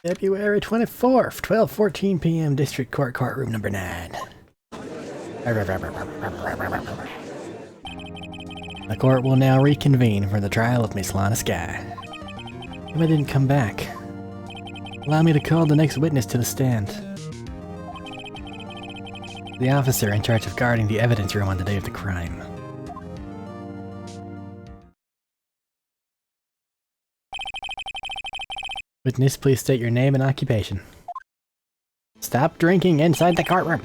February 24th, 12:14 p.m. District Court, courtroom number 9. The court will now reconvene for the trial of Miss Lana Skye. Emma didn't come back. Allow me to call the next witness to the stand. The officer in charge of guarding the evidence room on the day of the crime. Witness, please state your name and occupation. Stop drinking inside the courtroom!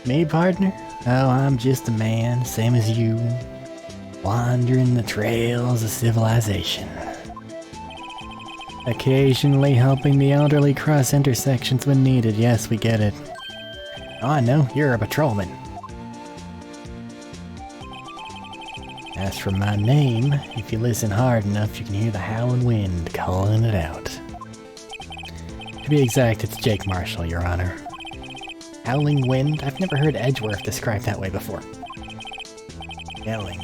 Me, partner? Oh, I'm just a man, same as you, wandering the trails of civilization. Occasionally helping the elderly cross intersections when needed, yes, we get it. Oh, I know, you're a patrolman. As for my name, if you listen hard enough, you can hear the howling wind calling it out. To be exact, it's Jake Marshall, Your Honor. Howling wind? I've never heard Edgeworth described that way before. Yelling.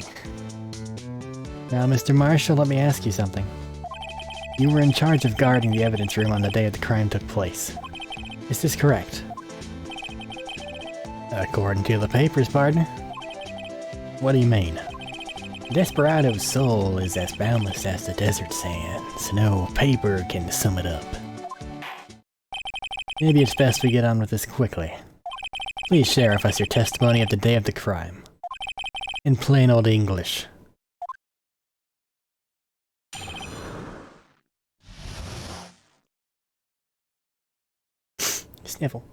Now, Mr. Marshall, let me ask you something. You were in charge of guarding the evidence room on the day the crime took place. Is this correct? According to the papers, partner. What do you mean? Desperado's soul is as boundless as the desert sands. No paper can sum it up. Maybe it's best we get on with this quickly. Please share with us your testimony of the day of the crime. In plain old English. Sniffle.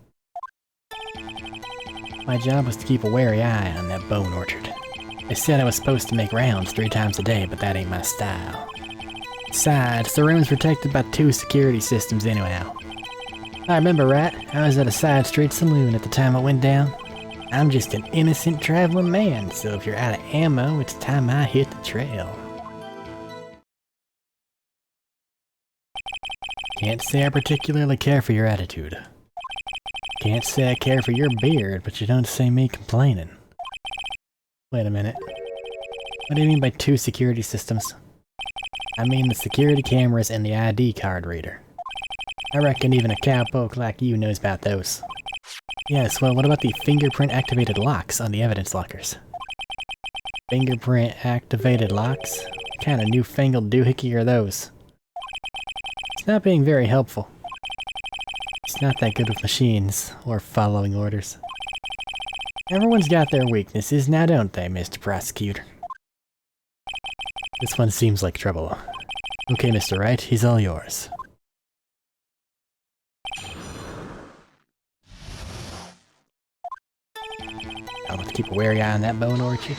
My job was to keep a wary eye on that bone orchard. They said I was supposed to make rounds 3 times a day, but that ain't my style. Besides, the room's protected by 2 security systems anyhow. I remember right, I was at a side street saloon at the time it went down. I'm just an innocent traveling man, so if you're out of ammo, it's time I hit the trail. Can't say I particularly care for your attitude. Can't say I care for your beard, but you don't see me complaining. Wait a minute. What do you mean by 2 security systems? I mean the security cameras and the ID card reader. I reckon even a cowpoke like you knows about those. Yes, well, what about the fingerprint-activated locks on the evidence lockers? Fingerprint-activated locks? What kind of newfangled doohickey are those? It's not being very helpful. It's not that good with machines, or following orders. Everyone's got their weaknesses now, don't they, Mr. Prosecutor? This one seems like trouble. Okay, Mr. Wright, he's all yours. I'll have to keep a wary eye on that bone orchard.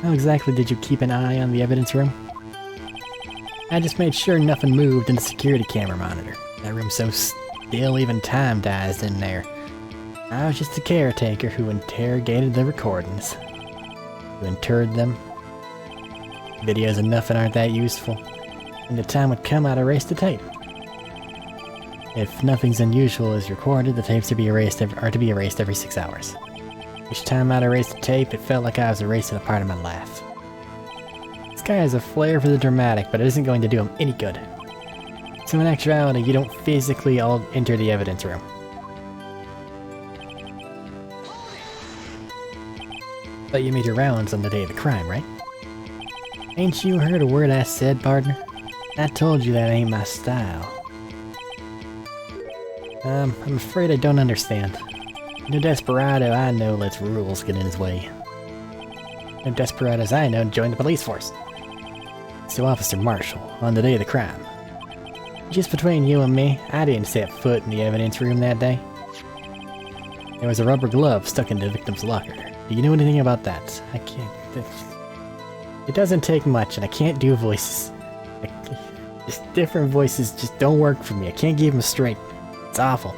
How exactly did you keep an eye on the evidence room? I just made sure nothing moved in the security camera monitor. That room's so still even time dies in there. I was just a caretaker who interrogated the recordings. Who interred them. Videos of nothing aren't that useful. When the time would come, I'd erase the tape. If nothing's unusual is recorded, the tapes are to be erased every 6 hours. Each time I'd erase the tape, it felt like I was erasing a part of my life. This guy has a flair for the dramatic, but it isn't going to do him any good. So in actuality, you don't physically all enter the evidence room. But you made your rounds on the day of the crime, right? Ain't you heard a word I said, partner? I told you that ain't my style. I'm afraid I don't understand. No desperado I know lets rules get in his way. No desperados I know join the police force. So Officer Marshall, on the day of the crime. Just between you and me, I didn't set foot in the evidence room that day. There was a rubber glove stuck in the victim's locker. Do you know anything about that? I can't... It doesn't take much, and I can't do voices. Just different voices just don't work for me. I can't keep them straight. It's awful.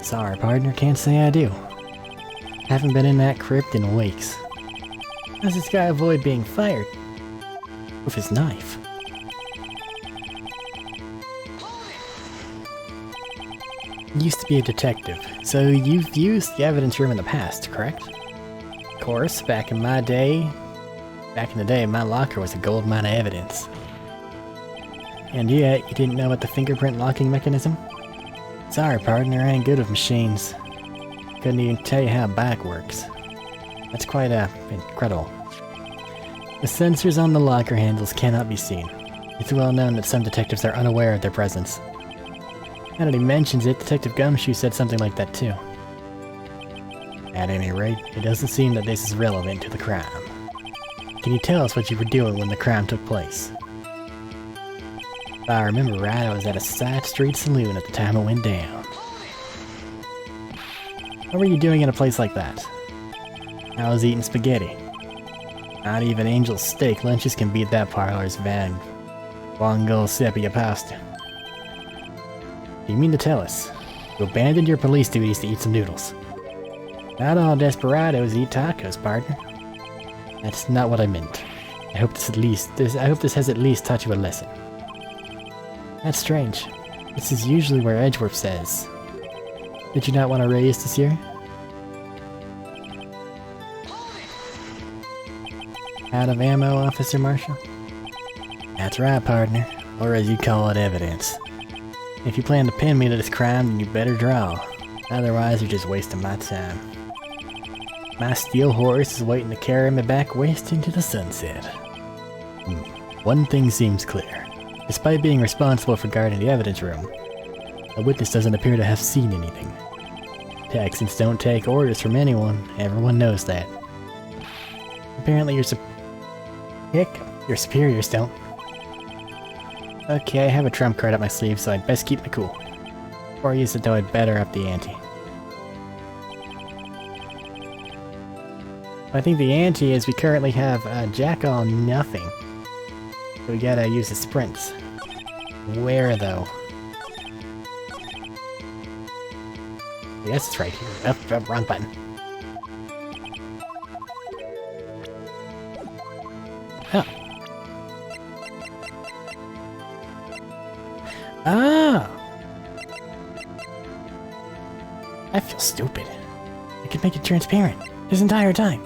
Sorry, partner. Can't say I do. Haven't been in that crypt in weeks. How does this guy avoid being fired? With his knife. You used to be a detective, so you've used the evidence room in the past, correct? Of course, back in my day, Back in the day, my locker was a gold mine of evidence. And yet, you didn't know about the fingerprint locking mechanism? Sorry, partner, I ain't good with machines. Couldn't even tell you how a bike works. That's quite incredible. The sensors on the locker handles cannot be seen. It's well known that some detectives are unaware of their presence. Now that he mentions it, Detective Gumshoe said something like that too. At any rate, it doesn't seem that this is relevant to the crime. Can you tell us what you were doing when the crime took place? If I remember right, I was at a side street saloon at the time it went down. What were you doing in a place like that? I was eating spaghetti. Not even Angel's steak lunches can beat that parlor's van Bongo sepia pasta. Do you mean to tell us you abandoned your police duties to eat some noodles? Not all desperados eat tacos, partner. That's not what I meant. I hope this has at least taught you a lesson. That's strange. This is usually where Edgeworth says. Did you not want to raise this year? Out of ammo, Officer Marshall? That's right, partner. Or as you call it, evidence. If you plan to pin me to this crime, then you better draw. Otherwise, you're just wasting my time. My steel horse is waiting to carry me back west into the sunset. One thing seems clear. Despite being responsible for guarding the evidence room, the witness doesn't appear to have seen anything. Texans don't take orders from anyone, everyone knows that. Apparently your superiors don't. Okay, I have a trump card up my sleeve, so I'd best keep my cool. Before I use it though, I'd better up the ante. I think the ante is we currently have Jack on nothing. So we gotta use the sprints. Where though? Yes, it's right here. Oh, wrong button. Huh. Ah! I feel stupid. I could make it transparent this entire time.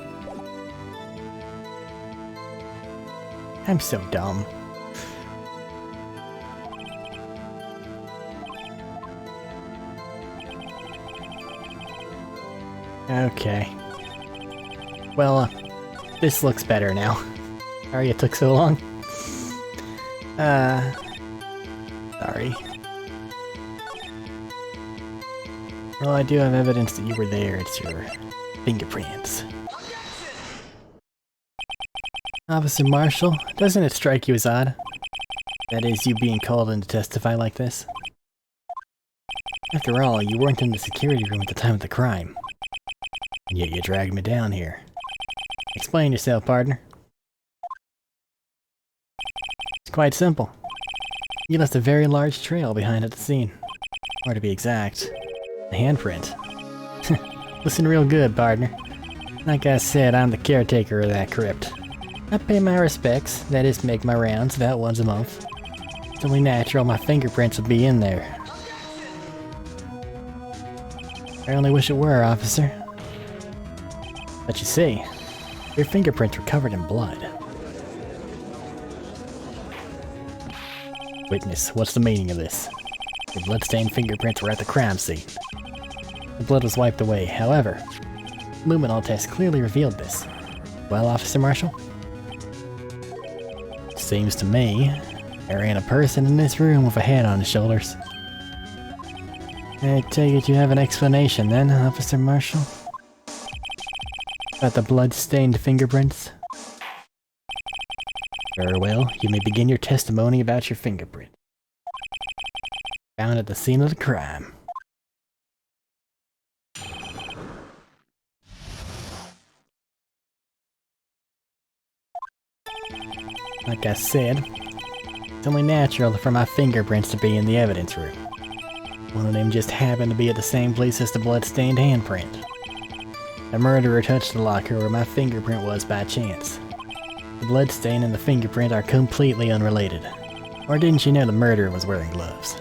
I'm so dumb. Okay. Well, this looks better now. Sorry it took so long. Sorry. Well, I do have evidence that you were there. It's your fingerprints. Officer Marshall, doesn't it strike you as odd? That is, you being called in to testify like this? After all, you weren't in the security room at the time of the crime. And yet you dragged me down here. Explain yourself, partner. It's quite simple. You left a very large trail behind at the scene. Or to be exact, a handprint. Listen real good, partner. Like I said, I'm the caretaker of that crypt. I pay my respects, that is, make my rounds about once a month. It's only natural my fingerprints would be in there. I only wish it were, officer. But you see, your fingerprints were covered in blood. Witness, what's the meaning of this? Your bloodstained fingerprints were at the crime scene. The blood was wiped away, however, luminol tests clearly revealed this. Well, Officer Marshall? Seems to me, there ain't a person in this room with a head on his shoulders. I take it you have an explanation then, Officer Marshall? About the blood-stained fingerprints? Very well, you may begin your testimony about your fingerprint. Found at the scene of the crime. Like I said, it's only natural for my fingerprints to be in the evidence room. One of them just happened to be at the same place as the blood-stained handprint. The murderer touched the locker where my fingerprint was by chance. The bloodstain and the fingerprint are completely unrelated. Or didn't you know the murderer was wearing gloves?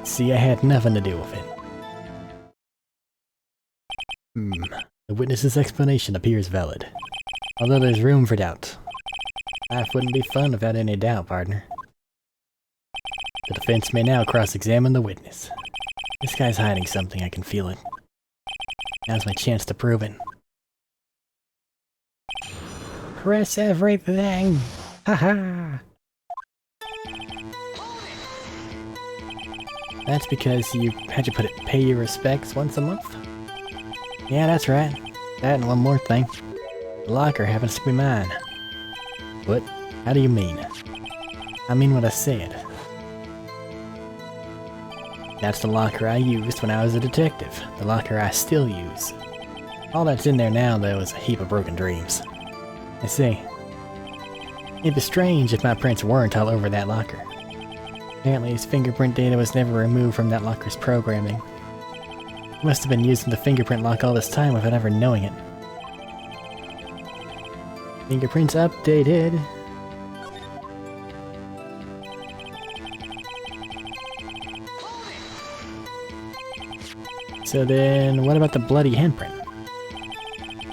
See, I had nothing to do with it. The witness's explanation appears valid. Although there's room for doubt. Life wouldn't be fun without any doubt, partner. The defense may now cross-examine the witness. This guy's hiding something, I can feel it. Now's my chance to prove it. Press everything! Haha! That's because how'd you put it, pay your respects once a month? Yeah, that's right. That and one more thing. The locker happens to be mine. What? How do you mean? I mean what I said. That's the locker I used when I was a detective. The locker I still use. All that's in there now, though, is a heap of broken dreams. I see. It'd be strange if my prints weren't all over that locker. Apparently his fingerprint data was never removed from that locker's programming. He must have been using the fingerprint lock all this time without ever knowing it. Fingerprints updated. So then, what about the bloody handprint?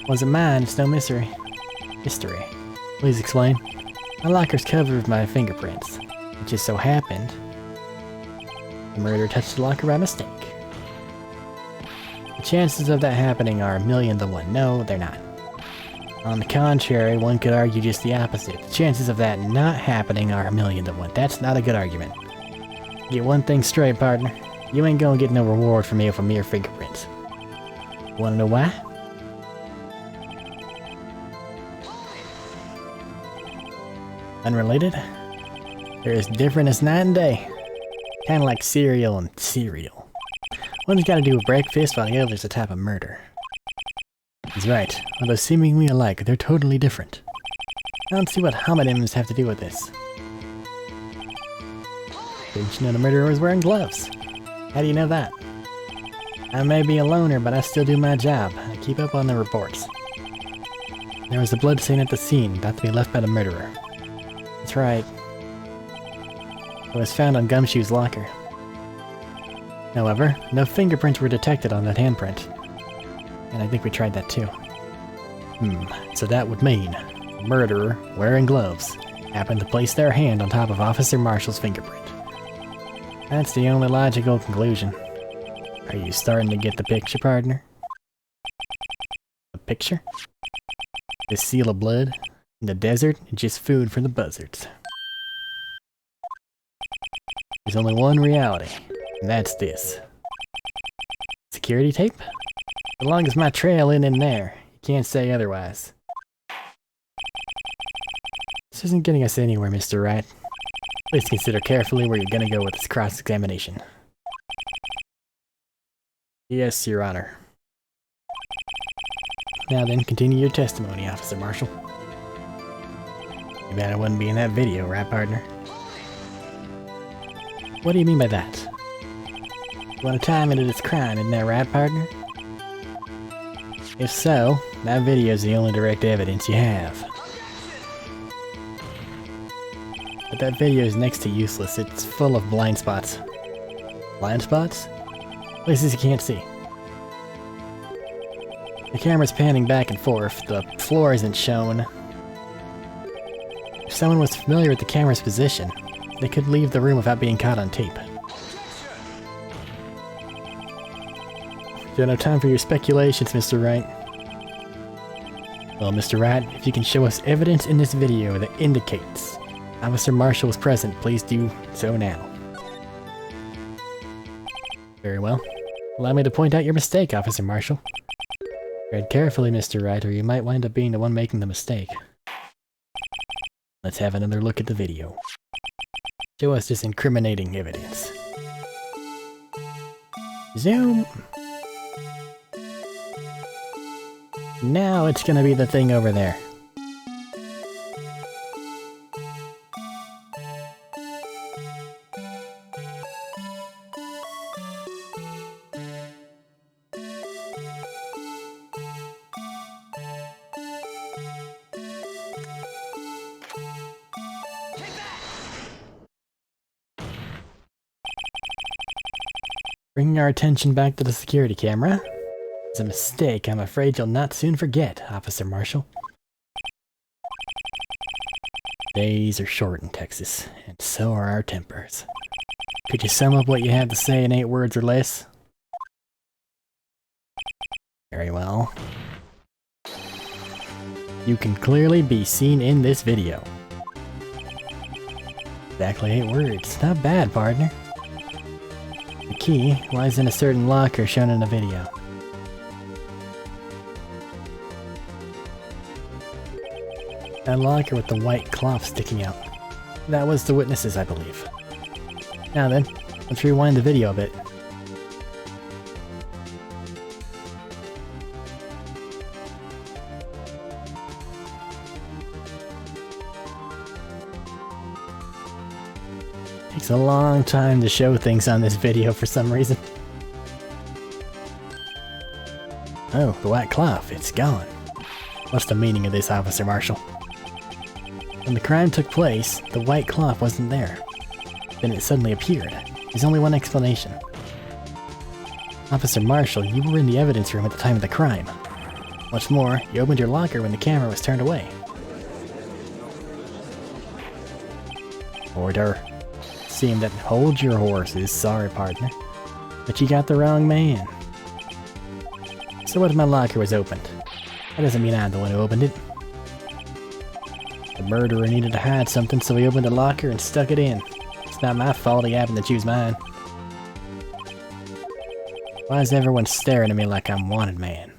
Wasn't mine, it's no mystery. History. Please explain. My locker's covered with my fingerprints. It just so happened the murderer touched the locker by mistake. The chances of that happening are 1,000,000 to 1. No, they're not. On the contrary, one could argue just the opposite. The chances of that not happening are 1,000,000 to 1. That's not a good argument. Get one thing straight, partner. You ain't gonna get no reward from me for mere fingerprints. Wanna know why? Unrelated? They're as different as night and day. Kinda like cereal and cereal. One's gotta do with breakfast while the other's a type of murder. He's right. Although seemingly alike, they're totally different. I don't see what homonyms have to do with this. Didn't you know the murderer was wearing gloves? How do you know that? I may be a loner, but I still do my job. I keep up on the reports. There was a blood stain at the scene, thought to be left by the murderer. That's right. It was found on Gumshoe's locker. However, no fingerprints were detected on that handprint. And I think we tried that too. So that would mean the murderer, wearing gloves, happened to place their hand on top of Officer Marshall's fingerprint. That's the only logical conclusion. Are you starting to get the picture, partner? The picture? This seal of blood in the desert is just food for the buzzards. There's only one reality, and that's this. Security tape? As long as my trail isn't in there, you can't say otherwise. This isn't getting us anywhere, Mr. Wright. Please consider carefully where you're gonna go with this cross-examination. Yes, Your Honor. Now then, continue your testimony, Officer Marshall. You bet I wouldn't be in that video, right, partner? What do you mean by that? You want to tie me to this crime, isn't that right, partner? If so, that video is the only direct evidence you have. But that video is next to useless. It's full of blind spots. Blind spots? Places you can't see. The camera's panning back and forth. The floor isn't shown. If someone was familiar with the camera's position, they could leave the room without being caught on tape. Don't have time for your speculations, Mr. Wright. Well, Mr. Wright, if you can show us evidence in this video that indicates Officer Marshall was present, please do so now. Very well. Allow me to point out your mistake, Officer Marshall. Tread carefully, Mr. Wright, or you might wind up being the one making the mistake. Let's have another look at the video. Show us this incriminating evidence. Zoom! Now it's gonna be the thing over there. Bringing our attention back to the security camera. It's a mistake I'm afraid you'll not soon forget, Officer Marshall. Days are short in Texas, and so are our tempers. Could you sum up what you have to say in 8 words or less? Very well. You can clearly be seen in this video. Exactly 8 words. Not bad, partner. The key lies in a certain locker shown in the video. That locker with the white cloth sticking out. That was the witnesses, I believe. Now then, let's rewind the video a bit. Takes a long time to show things on this video for some reason. Oh, the white cloth, it's gone. What's the meaning of this, Officer Marshall? When the crime took place, the white cloth wasn't there. Then it suddenly appeared. There's only one explanation. Officer Marshall, you were in the evidence room at the time of the crime. What's more, you opened your locker when the camera was turned away. Order. Seemed that hold your horses, sorry partner. But you got the wrong man. So what if my locker was opened? That doesn't mean I'm the one who opened it. The murderer needed to hide something, so he opened the locker and stuck it in. It's not my fault he happened to choose mine. Why is everyone staring at me like I'm wanted man?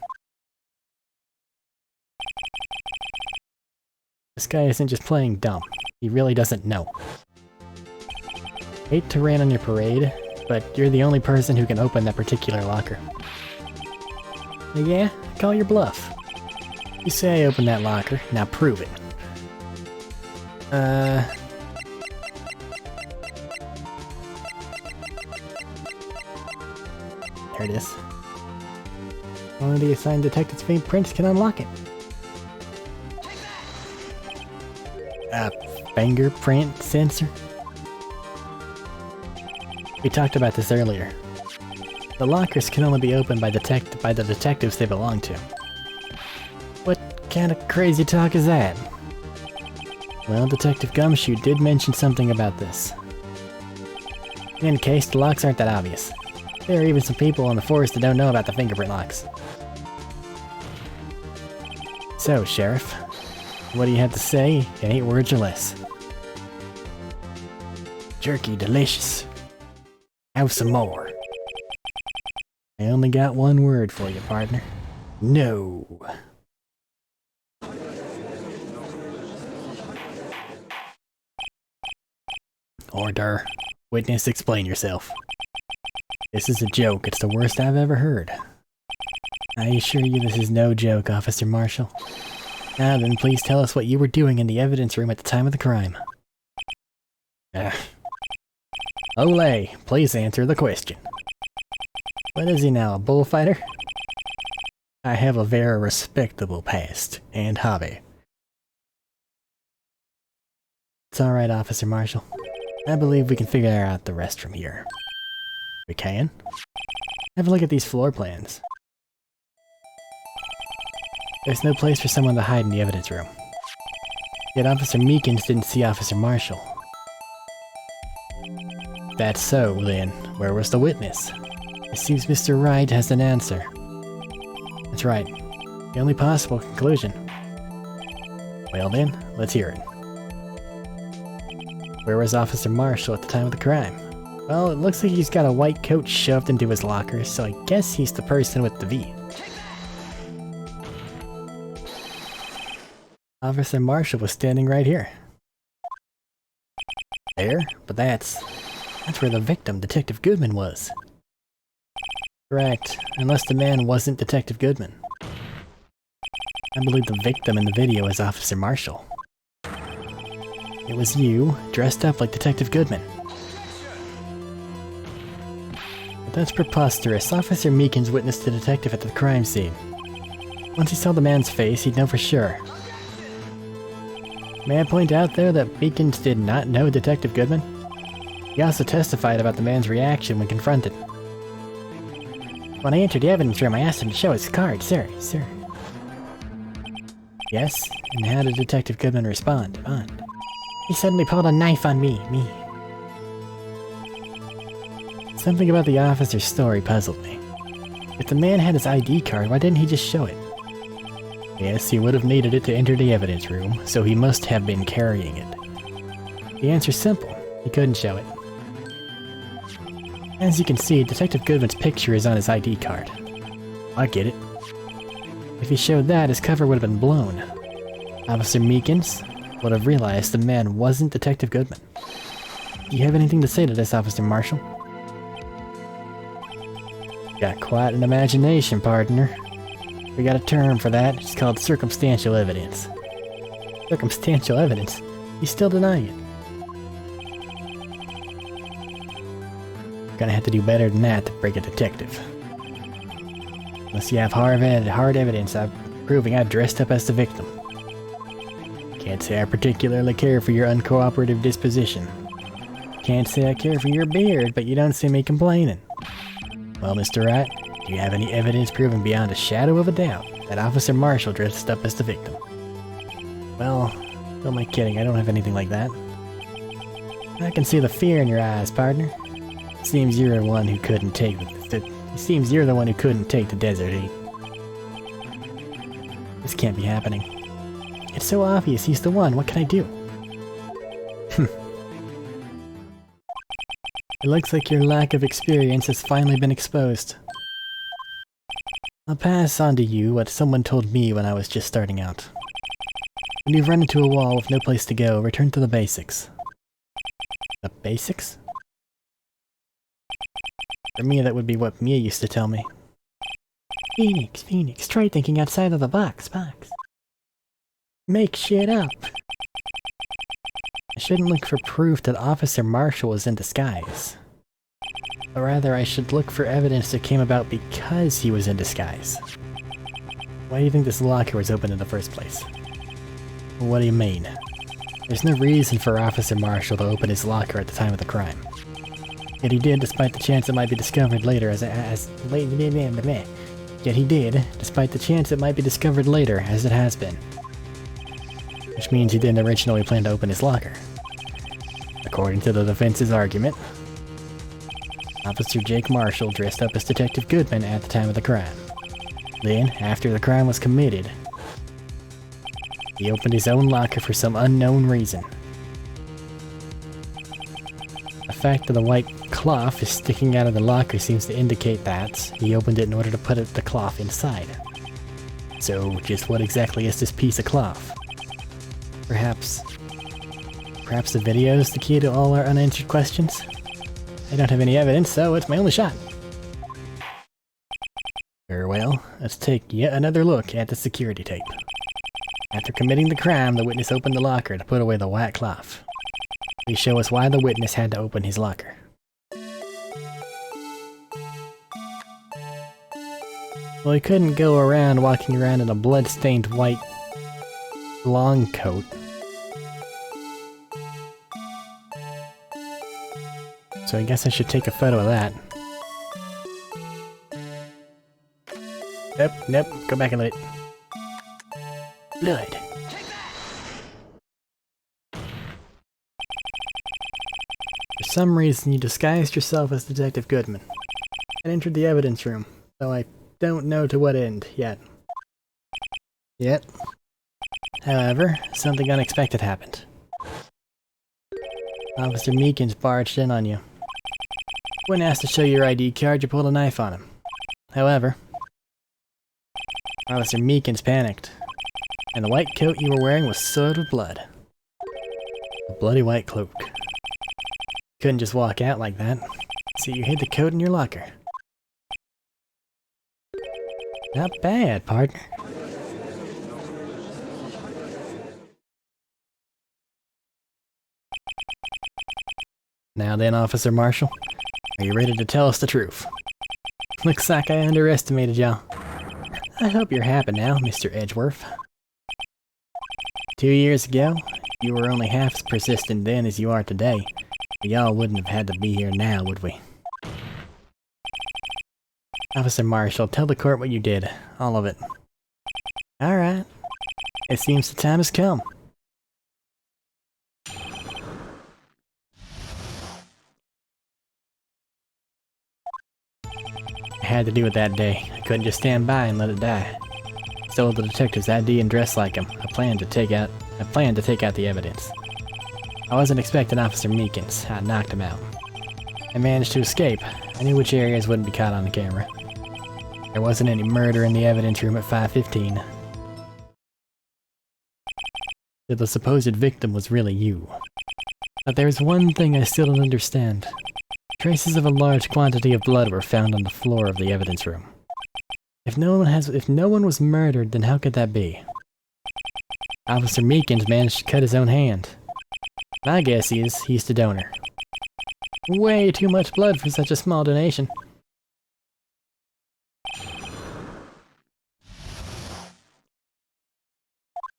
This guy isn't just playing dumb. He really doesn't know. Hate to rain on your parade, but you're the only person who can open that particular locker. Yeah, call your bluff. You say I opened that locker, now prove it. There it is. Only the assigned detective's fingerprints can unlock it. A fingerprint sensor? We talked about this earlier. The lockers can only be opened by the detectives they belong to. What kind of crazy talk is that? Well, Detective Gumshoe did mention something about this. In any case, the locks aren't that obvious. There are even some people in the force that don't know about the fingerprint locks. So, Sheriff, what do you have to say in 8 words or less? Jerky delicious. Have some more. I only got 1 word for you, partner. No. Order. Witness, explain yourself. This is a joke. It's the worst I've ever heard. I assure you this is no joke, Officer Marshall. Now then, please tell us what you were doing in the evidence room at the time of the crime. Olay, please answer the question. What is he now, a bullfighter? I have a very respectable past and hobby. It's alright, Officer Marshall. I believe we can figure out the rest from here. We can? Have a look at these floor plans. There's no place for someone to hide in the evidence room. Yet Officer Meekins didn't see Officer Marshall. That's so, then, where was the witness? It seems Mr. Wright has an answer. That's right. The only possible conclusion. Well then, let's hear it. Where was Officer Marshall at the time of the crime? Well, it looks like he's got a white coat shoved into his locker, so I guess he's the person with the V. Officer Marshall was standing right here. There? But that's where the victim, Detective Goodman, was. Correct, unless the man wasn't Detective Goodman. I believe the victim in the video is Officer Marshall. It was you, dressed up like Detective Goodman. But that's preposterous. Officer Meekins witnessed the detective at the crime scene. Once he saw the man's face, he'd know for sure. May I point out, though, that Meekins did not know Detective Goodman? He also testified about the man's reaction when confronted. When I entered the evidence room, I asked him to show his card, sir. Yes? And how did Detective Goodman respond? He suddenly pulled a knife on me. Something about the officer's story puzzled me. If the man had his ID card, why didn't he just show it? Yes, he would have needed it to enter the evidence room, so he must have been carrying it. The answer's simple. He couldn't show it. As you can see, Detective Goodman's picture is on his ID card. I get it. If he showed that, his cover would have been blown. Officer Meekins would have realized the man wasn't Detective Goodman. Do you have anything to say to this, Officer Marshall? Got quite an imagination, partner. We got a term for that. It's called circumstantial evidence. Circumstantial evidence? He's still denying it. Gonna have to do better than that to break a detective. Unless you have hard evidence proving I dressed up as the victim. Can't say I particularly care for your uncooperative disposition. Can't say I care for your beard, but you don't see me complaining. Well, Mr. Wright, do you have any evidence proving beyond a shadow of a doubt that Officer Marshall dressed up as the victim? Well, who am I kidding? I don't have anything like that. I can see the fear in your eyes, partner. Seems you're the one who couldn't take the desert heat. This can't be happening. It's so obvious he's the one. What can I do? It looks like your lack of experience has finally been exposed. I'll pass on to you what someone told me when I was just starting out. When you've run into a wall with no place to go, return to the basics. The basics? For me, that would be what Mia used to tell me. Phoenix, try thinking outside of the box. Make shit up. I shouldn't look for proof that Officer Marshall was in disguise. But rather, I should look for evidence that came about because he was in disguise. Why do you think this locker was open in the first place? What do you mean? There's no reason for Officer Marshall to open his locker at the time of the crime. Yet he did, despite the chance it might be discovered later as it has been. Which means he didn't originally plan to open his locker. According to the defense's argument, Officer Jake Marshall dressed up as Detective Goodman at the time of the crime. Then, after the crime was committed, he opened his own locker for some unknown reason. The fact that the white cloth is sticking out of the locker seems to indicate that he opened it in order to put the cloth inside. So, just what exactly is this piece of cloth? Perhaps the video is the key to all our unanswered questions? I don't have any evidence, so it's my only shot. Very well, let's take yet another look at the security tape. After committing the crime, the witness opened the locker to put away the white cloth. Please show us why the witness had to open his locker. Well, he couldn't go around walking around in a blood-stained white long coat. So I guess I should take a photo of that. Nope, go back and let it. Blood. For some reason, you disguised yourself as Detective Goodman and entered the evidence room, though I don't know to what end yet. However, something unexpected happened. Officer Meekins barged in on you. When asked to show your ID card, you pulled a knife on him. However, Officer Meekins panicked, and the white coat you were wearing was soiled with blood. A bloody white cloak. Couldn't just walk out like that, so you hid the coat in your locker. Not bad, partner. Now then, Officer Marshall, are you ready to tell us the truth? Looks like I underestimated y'all. I hope you're happy now, Mr. Edgeworth. 2 years ago, you were only half as persistent then as you are today. But y'all wouldn't have had to be here now, would we? Officer Marshall, tell the court what you did. All of it. Alright. It seems the time has come. had to do it that day. I couldn't just stand by and let it die. Stole the detective's ID and dressed like him. I planned to take out the evidence. I wasn't expecting Officer Meekins. I knocked him out. I managed to escape. I knew which areas wouldn't be caught on the camera. There wasn't any murder in the evidence room at 5:15. So the supposed victim was really you. But there's one thing I still don't understand. Traces of a large quantity of blood were found on the floor of the evidence room. If no one was murdered, then how could that be? Officer Meekins managed to cut his own hand. My guess is he's the donor. Way too much blood for such a small donation.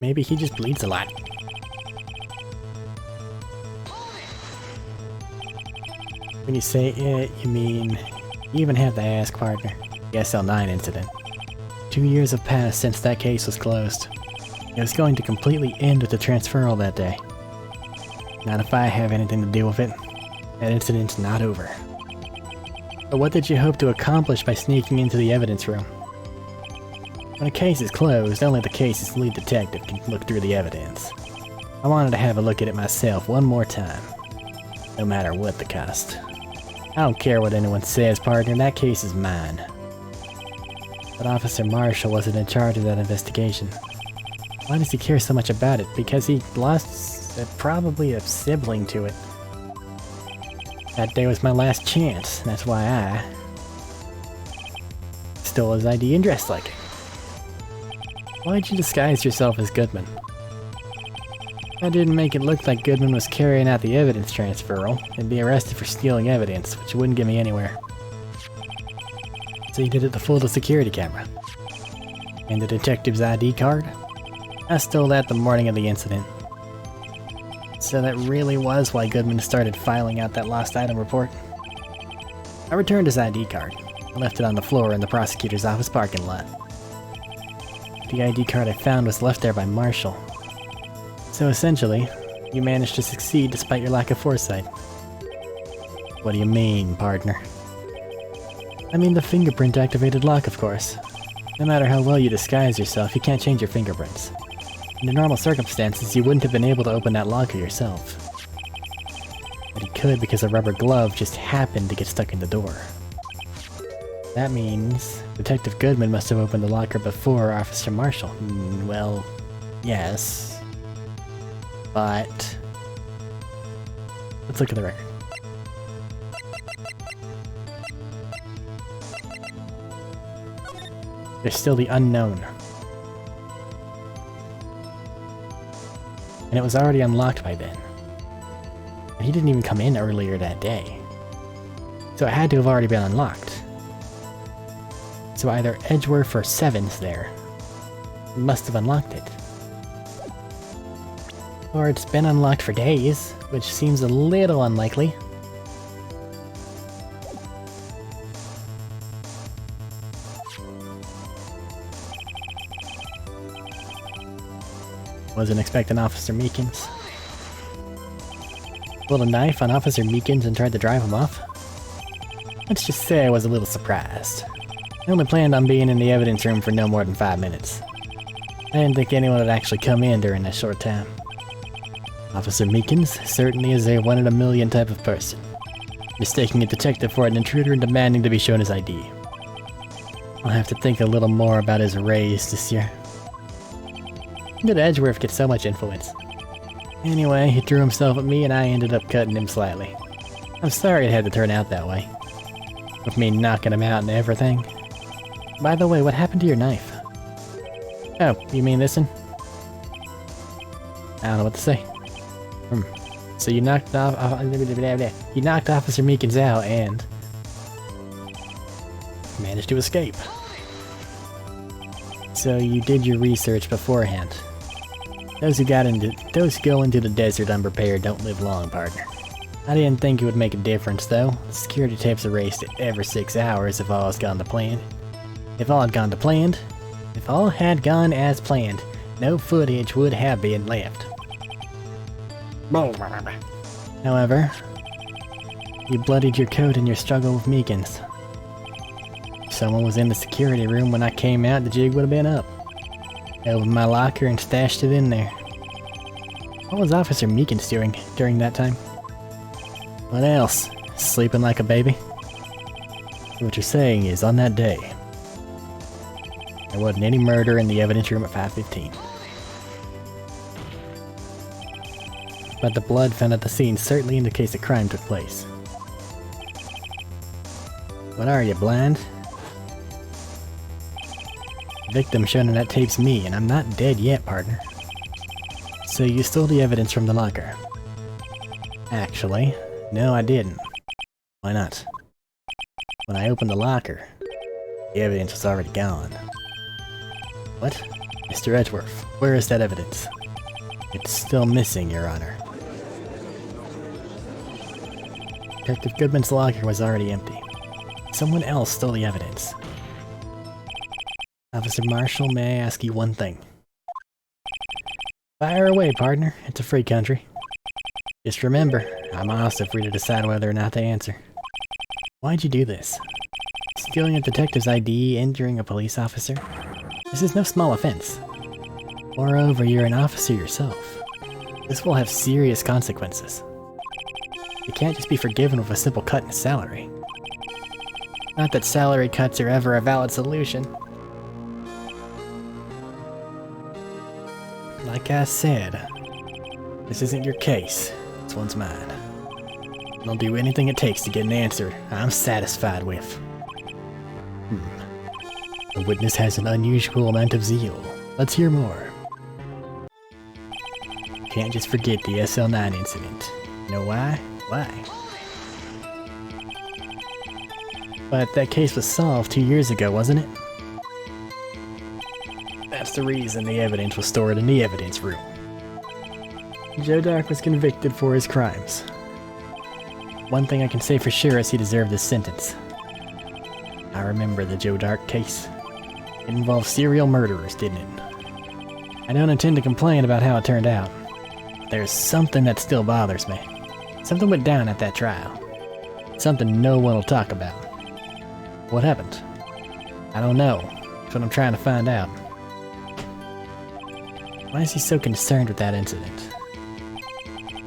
Maybe he just bleeds a lot. When you say it, you mean you even have to ask, partner. The SL9 incident. 2 years have passed since that case was closed. It was going to completely end with the transferal that day. Not if I have anything to do with it. That incident's not over. But what did you hope to accomplish by sneaking into the evidence room? When a case is closed, only the case's lead detective can look through the evidence. I wanted to have a look at it myself one more time. No matter what the cost. I don't care what anyone says, partner, that case is mine. But Officer Marshall wasn't in charge of that investigation. Why does he care so much about it? Because he lost probably a sibling to it. That day was my last chance, that's why I stole his ID and dressed like it. Why'd you disguise yourself as Goodman? I didn't make it look like Goodman was carrying out the evidence transferal and be arrested for stealing evidence, which wouldn't get me anywhere. So you did it to fool the security camera. And the detective's ID card? I stole that the morning of the incident. So that really was why Goodman started filing out that lost item report. I returned his ID card. I left it on the floor in the prosecutor's office parking lot. The ID card I found was left there by Marshall. So essentially, you managed to succeed despite your lack of foresight. What do you mean, partner? I mean the fingerprint-activated lock, of course. No matter how well you disguise yourself, you can't change your fingerprints. Under normal circumstances, you wouldn't have been able to open that locker yourself. But you could because a rubber glove just happened to get stuck in the door. That means Detective Goodman must have opened the locker before Officer Marshall. Well, yes. But let's look at the record. There's still the unknown. And it was already unlocked by then. And he didn't even come in earlier that day. So it had to have already been unlocked. So either Edgeworth or Seven's there must have unlocked it. Or it's been unlocked for days, which seems a little unlikely. Wasn't expecting Officer Meekins. Pulled a knife on Officer Meekins and tried to drive him off. Let's just say I was a little surprised. I only planned on being in the evidence room for no more than 5 minutes. I didn't think anyone would actually come in during that short time. Officer Meekins certainly is a one-in-a-million type of person, mistaking a detective for an intruder and demanding to be shown his ID. I'll have to think a little more about his raise this year. How did Edgeworth get so much influence? Anyway, he threw himself at me and I ended up cutting him slightly. I'm sorry it had to turn out that way. With me knocking him out and everything. By the way, what happened to your knife? Oh, you mean this one? I don't know what to say. So you knocked Officer Meekins out and managed to escape. So you did your research beforehand. Those who go into the desert unprepared don't live long, partner. I didn't think it would make a difference though. The security tapes erased it every 6 hours if all has gone to plan. If all had gone as planned, no footage would have been left. However, you bloodied your coat in your struggle with Meekins. someone was in the security room when I came out, the jig would have been up. I opened my locker and stashed it in there. What was Officer Meekins doing during that time? What else? Sleeping like a baby? What you're saying is, on that day, there wasn't any murder in the evidence room at 5:15. But the blood found at the scene certainly indicates a crime took place. What are you, blind? The victim shown in that tape's me, and I'm not dead yet, partner. So you stole the evidence from the locker? Actually, no, I didn't. Why not? When I opened the locker, the evidence was already gone. What? Mr. Edgeworth, where is that evidence? It's still missing, Your Honor. Detective Goodman's locker was already empty. Someone else stole the evidence. Officer Marshall, may I ask you one thing? Fire away, partner. It's a free country. Just remember, I'm also free to decide whether or not to answer. Why'd you do this? Stealing a detective's ID, injuring a police officer? This is no small offense. Moreover, you're an officer yourself. This will have serious consequences. You can't just be forgiven with a simple cut in salary. Not that salary cuts are ever a valid solution. Like I said, this isn't your case. This one's mine. And I'll do anything it takes to get an answer I'm satisfied with. The witness has an unusual amount of zeal. Let's hear more. Can't just forget the SL9 incident. You know why? Why? But that case was solved 2 years ago, wasn't it? That's the reason the evidence was stored in the evidence room. Joe Dark was convicted for his crimes. One thing I can say for sure is he deserved this sentence. I remember the Joe Dark case. It involved serial murderers, didn't it? I don't intend to complain about how it turned out. There's something that still bothers me. Something went down at that trial. Something no one will talk about. What happened? I don't know. That's what I'm trying to find out. Why is he so concerned with that incident?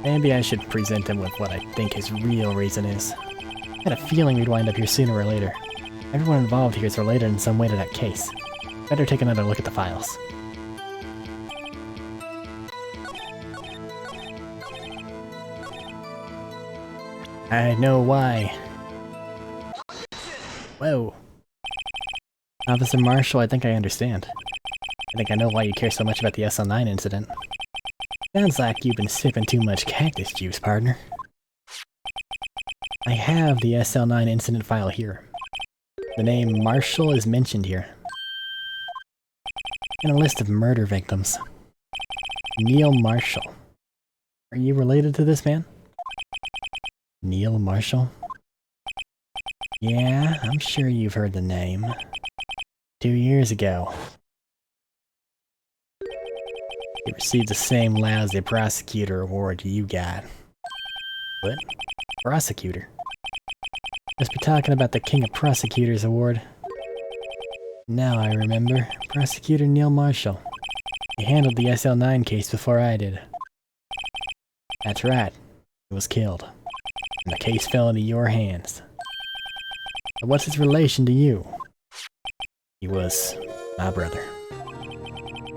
Maybe I should present him with what I think his real reason is. I had a feeling we'd wind up here sooner or later. Everyone involved here is related in some way to that case. Better take another look at the files. I know why. Whoa. Officer Marshall, I think I understand. I think I know why you care so much about the SL9 incident. Sounds like you've been sipping too much cactus juice, partner. I have the SL9 incident file here. The name Marshall is mentioned here. And a list of murder victims. Neil Marshall. Are you related to this man? Neil Marshall? Yeah, I'm sure you've heard the name. 2 years ago. He received the same lousy prosecutor award you got. What? Prosecutor? Must be talking about the King of Prosecutors award. Now I remember. Prosecutor Neil Marshall. He handled the SL9 case before I did. That's right. He was killed. And the case fell into your hands. But what's his relation to you? He was my brother.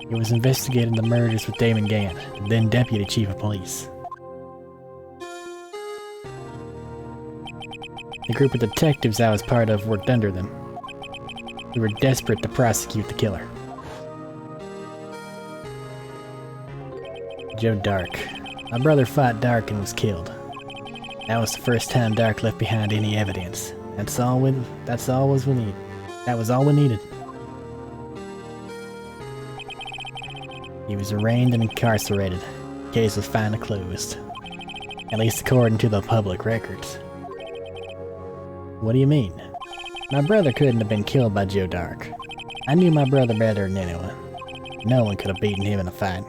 He was investigating the murders with Damon Gant, then Deputy Chief of Police. The group of detectives I was part of worked under them. We were desperate to prosecute the killer. Joe Dark. My brother fought Dark and was killed. That was the first time Dark left behind any evidence. That was all we needed. He was arraigned and incarcerated. The case was finally closed. At least according to the public records. What do you mean? My brother couldn't have been killed by Joe Dark. I knew my brother better than anyone. No one could have beaten him in a fight.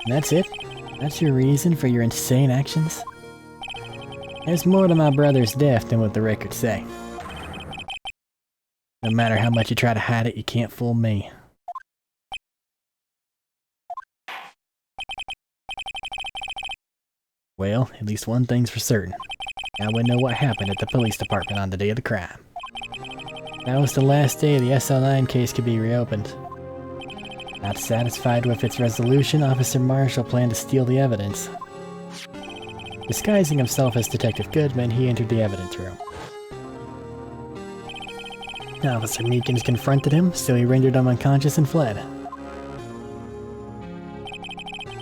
And that's it? That's your reason for your insane actions? There's more to my brother's death than what the records say. No matter how much you try to hide it, you can't fool me. Well, at least one thing's for certain. Now we know what happened at the police department on the day of the crime. That was the last day the SL9 case could be reopened. Not satisfied with its resolution, Officer Marshall planned to steal the evidence. Disguising himself as Detective Goodman, he entered the evidence room. Officer Meekins confronted him, so he rendered him unconscious and fled.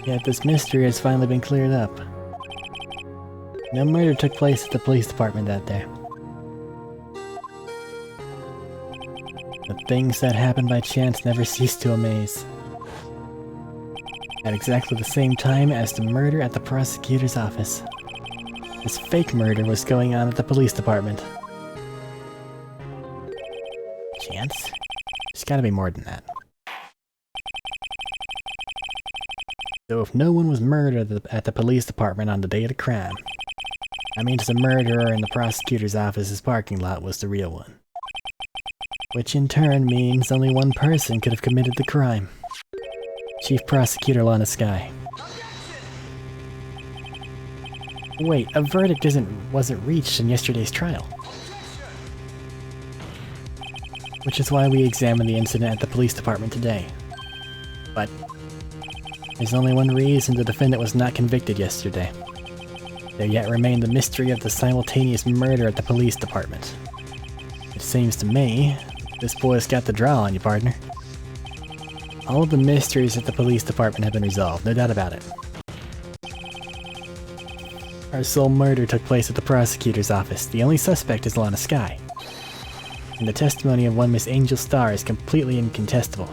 Yet this mystery has finally been cleared up. No murder took place at the police department that day. The things that happen by chance never cease to amaze. At exactly the same time as the murder at the prosecutor's office, this fake murder was going on at the police department. Chance? There's gotta be more than that. So if no one was murdered at the police department on the day of the crime, that means the murderer in the prosecutor's office's parking lot was the real one. Which in turn means only one person could have committed the crime. Chief Prosecutor Lana Skye. Wait, a verdict wasn't reached in yesterday's trial. Which is why we examined the incident at the police department today. But there's only one reason the defendant was not convicted yesterday. There yet remained the mystery of the simultaneous murder at the police department. It seems to me, this boy's got the draw on you, partner. All of the mysteries at the police department have been resolved, no doubt about it. Our sole murder took place at the prosecutor's office. The only suspect is Lana Skye. And the testimony of one Miss Angel Starr is completely incontestable.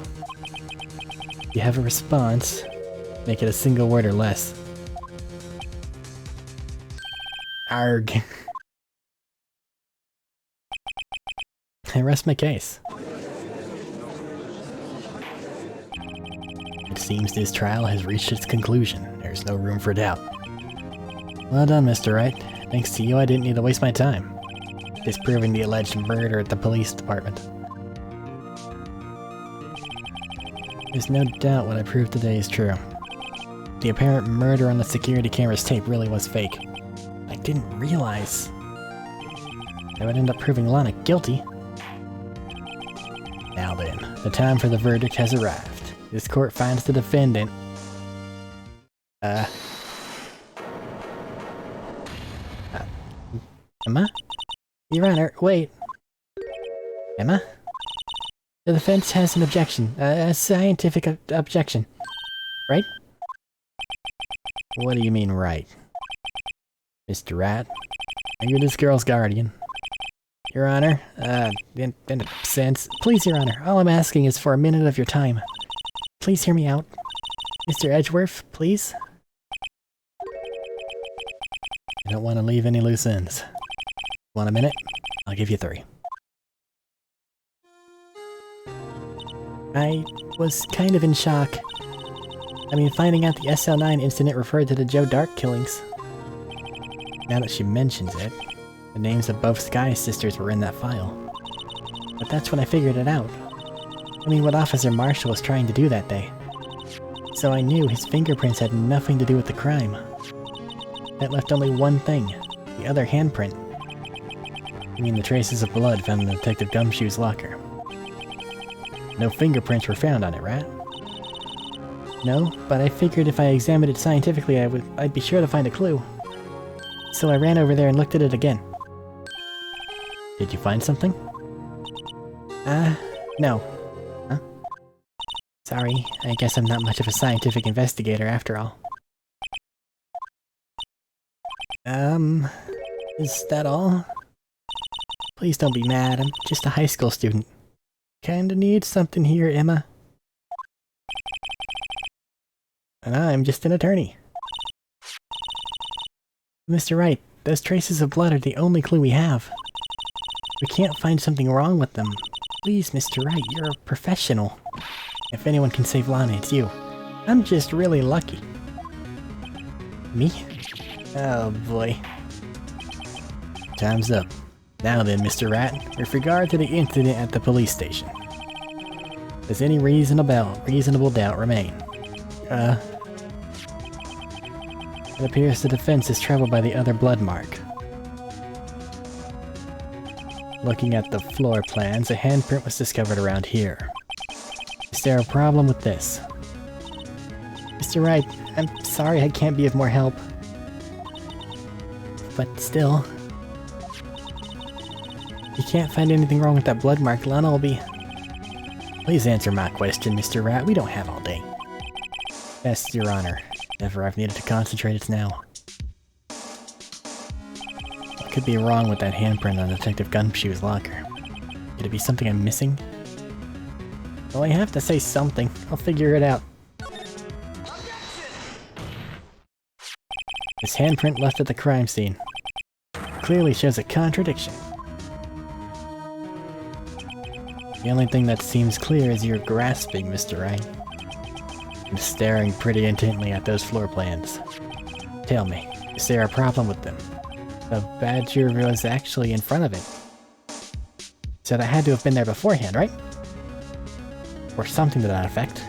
If you have a response, make it a single word or less. Arg. I rest my case. It seems this trial has reached its conclusion. There's no room for doubt. Well done, Mr. Wright. Thanks to you, I didn't need to waste my time disproving the alleged murder at the police department. There's no doubt what I proved today is true. The apparent murder on the security camera's tape really was fake. I didn't realize that would end up proving Lana guilty. Now then, the time for the verdict has arrived. This court finds the defendant... Emma? Your Honor, wait. Emma? The defense has an objection. A scientific objection. Right? What do you mean, right? Mr. Rat? Are you this girl's guardian? Your Honor, in a sense. Please, Your Honor, all I'm asking is for a minute of your time. Please hear me out. Mr. Edgeworth, please? I don't want to leave any loose ends. Want a minute? I'll give you 3. I was kind of in shock. I mean, finding out the SL9 incident referred to the Joe Dark killings. Now that she mentions it, the names of both Sky sisters were in that file. But that's when I figured it out. I mean, what Officer Marshall was trying to do that day. So I knew his fingerprints had nothing to do with the crime. That left only one thing, the other handprint. I mean the traces of blood found in Detective Gumshoe's locker. No fingerprints were found on it, right? No, but I figured if I examined it scientifically I'd be sure to find a clue. So I ran over there and looked at it again. Did you find something? No. Huh? Sorry, I guess I'm not much of a scientific investigator after all. Is that all? Please don't be mad, I'm just a high school student. Kinda need something here, Emma. And I'm just an attorney. Mr. Wright, those traces of blood are the only clue we have. We can't find something wrong with them. Please, Mr. Wright, you're a professional. If anyone can save Lana, it's you. I'm just really lucky. Me? Oh boy. Time's up. Now then, Mr. Rat, with regard to the incident at the police station, does any reasonable doubt remain? It appears the defense is troubled by the other blood mark. Looking at the floor plans, a handprint was discovered around here. Is there a problem with this? Mr. Wright, I'm sorry I can't be of more help. But still... if you can't find anything wrong with that blood mark, Lana will be... Please answer my question, Mr. Rat. We don't have all day. Yes, Your Honor. Never I've needed to concentrate, it's now. What could be wrong with that handprint on Detective Gumshoe's locker? Could it be something I'm missing? Well, I have to say something. I'll figure it out. This handprint left at the crime scene clearly shows a contradiction. The only thing that seems clear is you're grasping, Mr. Wright. I'm staring pretty intently at those floor plans. Tell me, is there a problem with them? The badger was actually in front of it. So that had to have been there beforehand, right? Or something to that effect.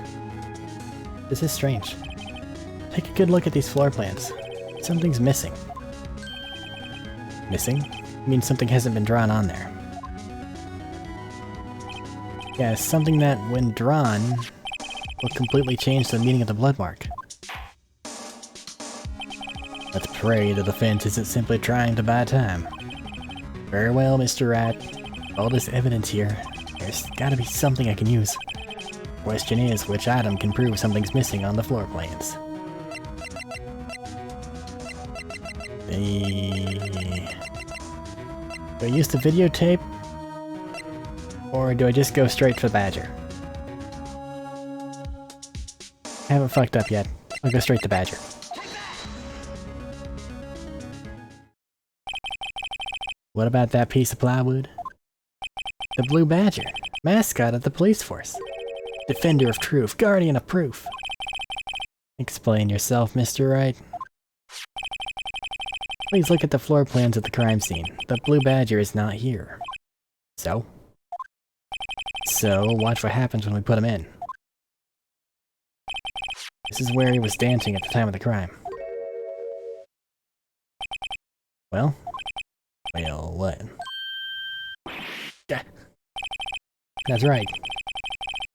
This is strange. Take a good look at these floor plans. Something's missing. Missing? Means something hasn't been drawn on there. Yeah, something that, when drawn, will completely change the meaning of the blood mark. Let's pray the defense isn't simply trying to buy time. Very well, Mr. Rat. All this evidence here, there's gotta be something I can use. Question is, which item can prove something's missing on the floor plans? Do I use the videotape? Or do I just go straight for the badger? I haven't fucked up yet. I'll go straight to badger. What about that piece of plywood? The blue badger, mascot of the police force. Defender of truth, guardian of proof. Explain yourself, Mr. Wright. Please look at the floor plans of the crime scene. The blue badger is not here. So? So, watch what happens when we put him in. This is where he was dancing at the time of the crime. Well? Well, what? That's right.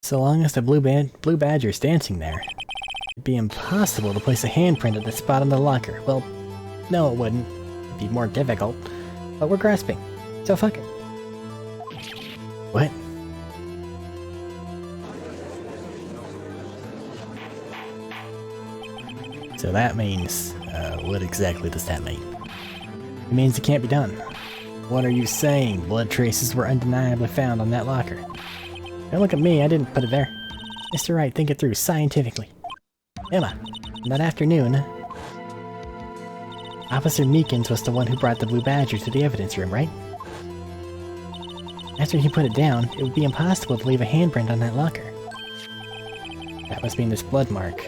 So long as the blue badger is dancing there, it'd be impossible to place a handprint at the spot on the locker. Well, no it wouldn't. It'd be more difficult. But we're grasping. So fuck it. What? So that means, what exactly does that mean? It means it can't be done. What are you saying? Blood traces were undeniably found on that locker. Don't look at me, I didn't put it there. Mr. Wright, think it through scientifically. Emma, that afternoon, Officer Meekins was the one who brought the blue badger to the evidence room, right? After he put it down, it would be impossible to leave a handprint on that locker. That must mean this blood mark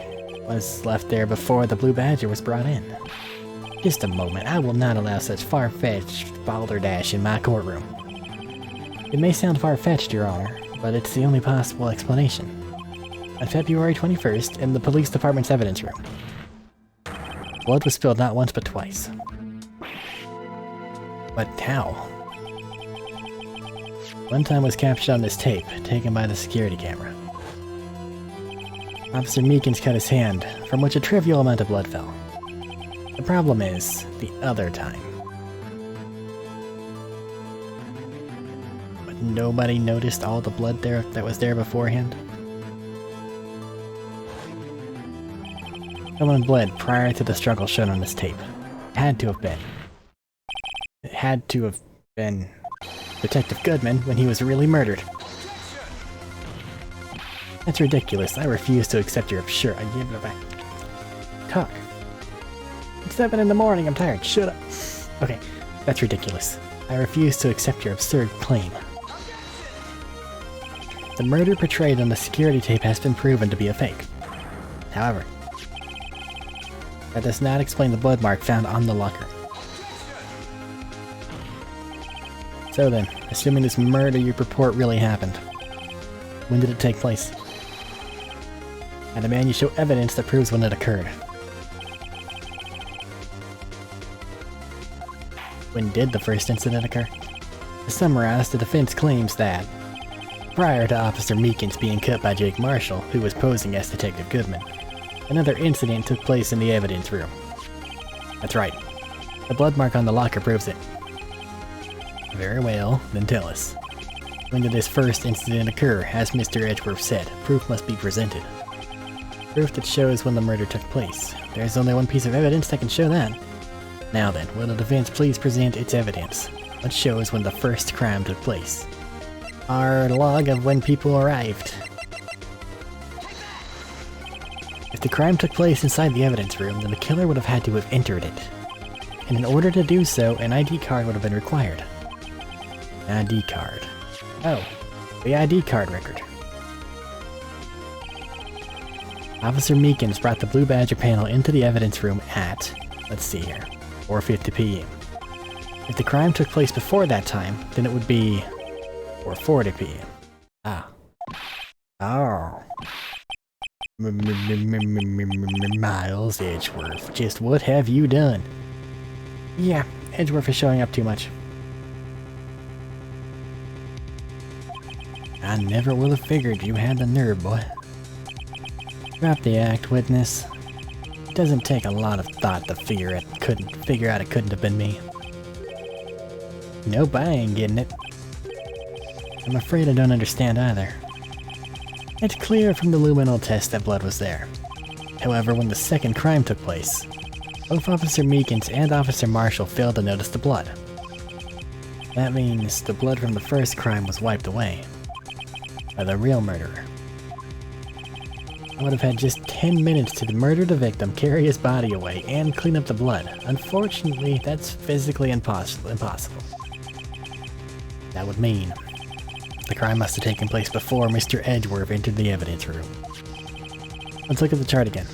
was left there before the blue badger was brought in. Just a moment, I will not allow such far-fetched balderdash in my courtroom. It may sound far-fetched, Your Honor, but it's the only possible explanation. On February 21st, in the police department's evidence room, blood was spilled not once but twice. But how? One time was captured on this tape, taken by the security camera. Officer Meekins cut his hand, from which a trivial amount of blood fell. The problem is, the other time. But nobody noticed all the blood there that was there beforehand? Someone bled prior to the struggle shown on this tape. It had to have been. It had to have been Detective Goodman when he was really murdered. That's ridiculous. I refuse to accept your absurd. I give it back. Talk. It's 7 in the morning. I'm tired. Shut up. Okay, that's ridiculous. I refuse to accept your absurd claim. The murder portrayed on the security tape has been proven to be a fake. However, that does not explain the blood mark found on the locker. So then, assuming this murder you purport really happened, when did it take place? I demand you show evidence that proves when it occurred. When did the first incident occur? To summarize, the defense claims that prior to Officer Meekins being cut by Jake Marshall, who was posing as Detective Goodman, another incident took place in the evidence room. That's right. The blood mark on the locker proves it. Very well, then tell us. When did this first incident occur? As Mr. Edgeworth said, proof must be presented. Proof that shows when the murder took place. There's only one piece of evidence that can show that. Now then, will the defense please present its evidence? What shows when the first crime took place? Our log of when people arrived. If the crime took place inside the evidence room, then the killer would have had to have entered it. And in order to do so, an ID card would have been required. ID card. Oh, the ID card record. Officer Meekins brought the Blue Badger panel into the evidence room at, let's see here, 4:50 p.m. If the crime took place before that time, then it would be 4:40 p.m. Ah. Oh. Miles Edgeworth, just what have you done? Yeah, Edgeworth is showing up too much. I never would have figured you had the nerve, boy. Drop the act, witness. It doesn't take a lot of thought to figure out it couldn't have been me. Nope, I ain't getting it. I'm afraid I don't understand either. It's clear from the luminol test that blood was there. However, when the second crime took place, both Officer Meekins and Officer Marshall failed to notice the blood. That means the blood from the first crime was wiped away by the real murderer. I would have had just 10 minutes to murder the victim, carry his body away, and clean up the blood. Unfortunately, that's physically impossible. That would mean the crime must have taken place before Mr. Edgeworth entered the evidence room. Let's look at the chart again.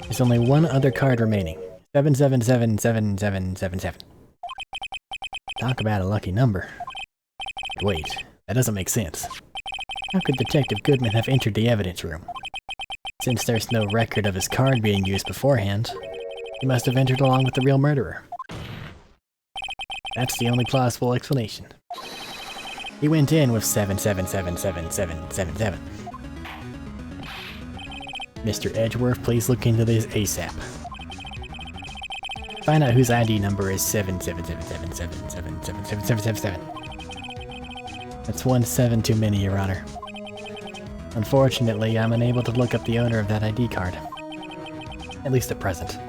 There's only one other card remaining. 777777. Talk about a lucky number. Wait, that doesn't make sense. How could Detective Goodman have entered the evidence room? Since there's no record of his card being used beforehand, he must have entered along with the real murderer. That's the only plausible explanation. He went in with 777777. Mr. Edgeworth, please look into this ASAP. Find out whose ID number is 7777777777. That's 1 7 too many, Your Honor. Unfortunately, I'm unable to look up the owner of that ID card. At least at present.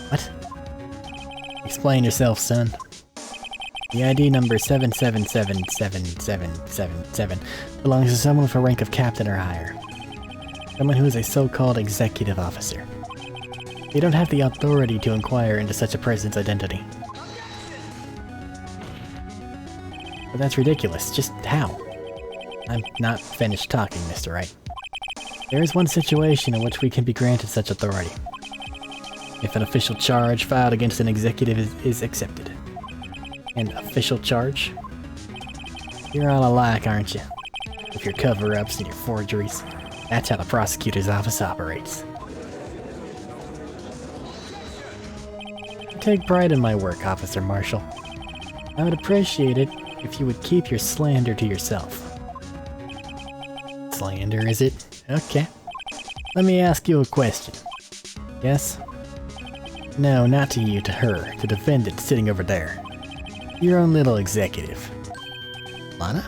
What? Explain yourself, son. The ID number 77777777 belongs to someone with a rank of captain or higher. Someone who is a so-called executive officer. They don't have the authority to inquire into such a person's identity. But that's ridiculous. Just how? I'm not finished talking, Mr. Wright. There is one situation in which we can be granted such authority. If an official charge filed against an executive is accepted. An official charge? You're all alike, aren't you? With your cover-ups and your forgeries. That's how the prosecutor's office operates. I take pride in my work, Officer Marshall. I would appreciate it if you would keep your slander to yourself. Slander, is it? Okay. Let me ask you a question. Yes? No, not to you, to her, the defendant sitting over there. Your own little executive. Lana?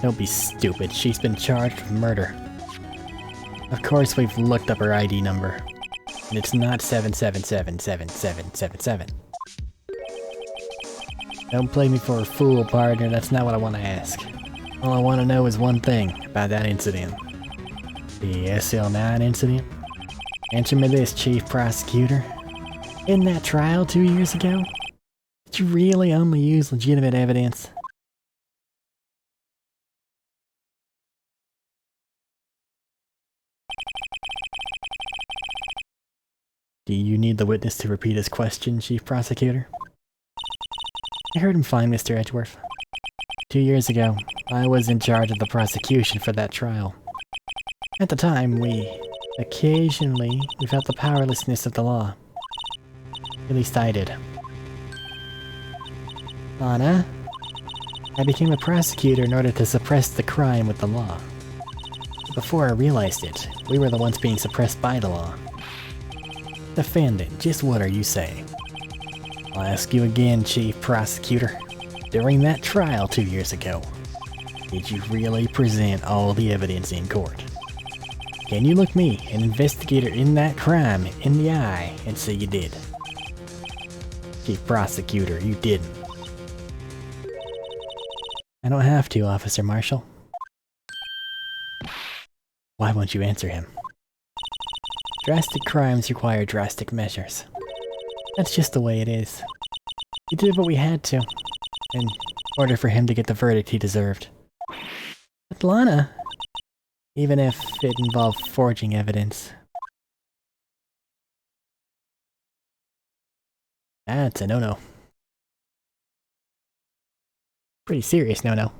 Don't be stupid, she's been charged with murder. Of course we've looked up her ID number. And it's not 77777777. Don't play me for a fool, partner, that's not what I want to ask. All I want to know is one thing about that incident. The SL9 incident? Answer me this, Chief Prosecutor. In that trial 2 years ago, did you really only use legitimate evidence? Do you need the witness to repeat his question, Chief Prosecutor? I heard him fine, Mr. Edgeworth. 2 years ago, I was in charge of the prosecution for that trial. At the time, occasionally, we felt the powerlessness of the law. At least I did. Lana? I became a prosecutor in order to suppress the crime with the law. Before I realized it, we were the ones being suppressed by the law. Defendant, just what are you saying? I'll ask you again, Chief Prosecutor. During that trial 2 years ago, did you really present all the evidence in court? Can you look me, an investigator in that crime, in the eye and say you did? Chief Prosecutor, you didn't. I don't have to, Officer Marshall. Why won't you answer him? Drastic crimes require drastic measures. That's just the way it is. We did what we had to, in order for him to get the verdict he deserved. But Lana, even if it involved forging evidence, that's a no-no. Pretty serious no-no.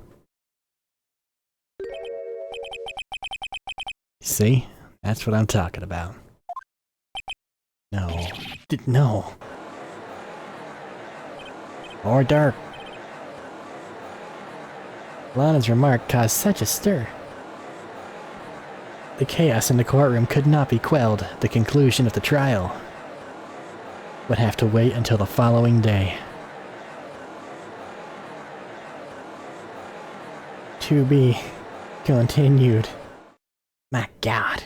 See? That's what I'm talking about. No. No. Or dark. Lana's remark caused such a stir. The chaos in the courtroom could not be quelled. The conclusion of the trial would have to wait until the following day. To be continued. My God.